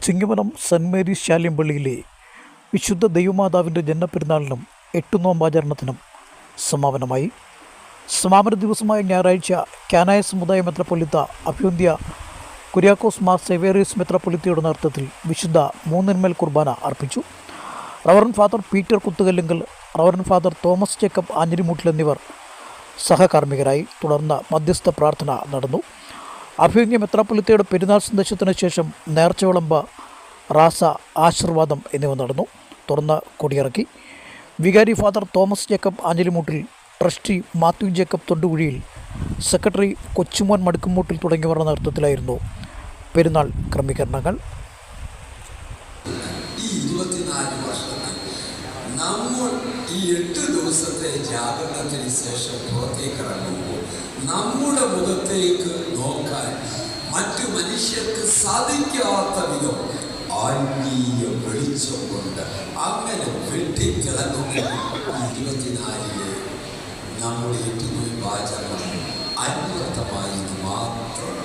Chingavanam cent Mary's ശാല്യംപള്ളിയിലെ വിശുദ്ധ ദൈവമാതാവിൻ്റെ ജന്മപ്പെരുന്നാളിനും എട്ടുനോമ്പാചരണത്തിനും സമാപനമായി. സമാപന ദിവസമായ ഞായറാഴ്ച കാനായ സമുദായ മെത്രാപ്പൊലീത്ത അഭ്യുന്ത്യ കുര്യാക്കോസ് മാർ സേവേറിയസ് മെത്രാപ്പൊലീത്തയുടെ നേതൃത്വത്തിൽ വിശുദ്ധ മൂന്നിന്മേൽ കുർബാന അർപ്പിച്ചു. Reverend father Peter Kuthukallinkal, reverend father Thomas Jacob Anjilimoottil എന്നിവർ സഹകാർമ്മികരായി. തുടർന്ന് മധ്യസ്ഥ പ്രാർത്ഥന നടന്നു. അഭ്യുന്ത്യ മെത്രാപ്പൊലീത്തയുടെ പെരുന്നാൾ സന്ദേശത്തിന് ശേഷം നേർച്ച വിളമ്പ്, റാസ, ആശീർവാദം എന്നിവ നടന്നു. തുടർന്ന് കൊടിയിറക്കി. വികാരി father Thomas Jacob Anjilimoottil, trustee Mathew Jacob Thondukuzhiyil, secretary Kochumon Madukkummoottil തുടങ്ങിയവരുടെ നേതൃത്വത്തിലായിരുന്നു പെരുന്നാൾ ക്രമീകരണങ്ങൾ. നമ്മൾ ഈ 8 ദിവസത്തെ ജാഗരണത്തിന് ശേഷം പുറത്തേക്ക് ഇറങ്ങുമ്പോൾ നമ്മുടെ മുഖത്തേക്ക് നോക്കാൻ മറ്റു മനുഷ്യർക്ക് സാധിക്കാത്ത വിധം ആത്മീയ വെളിച്ചം കൊണ്ട് അങ്ങനെ വെട്ടിത്തിളങ്ങുന്ന 24 നമ്മുടെ 8 നോയമ്പാചരണം അന്വർത്ഥമായി മാത്രം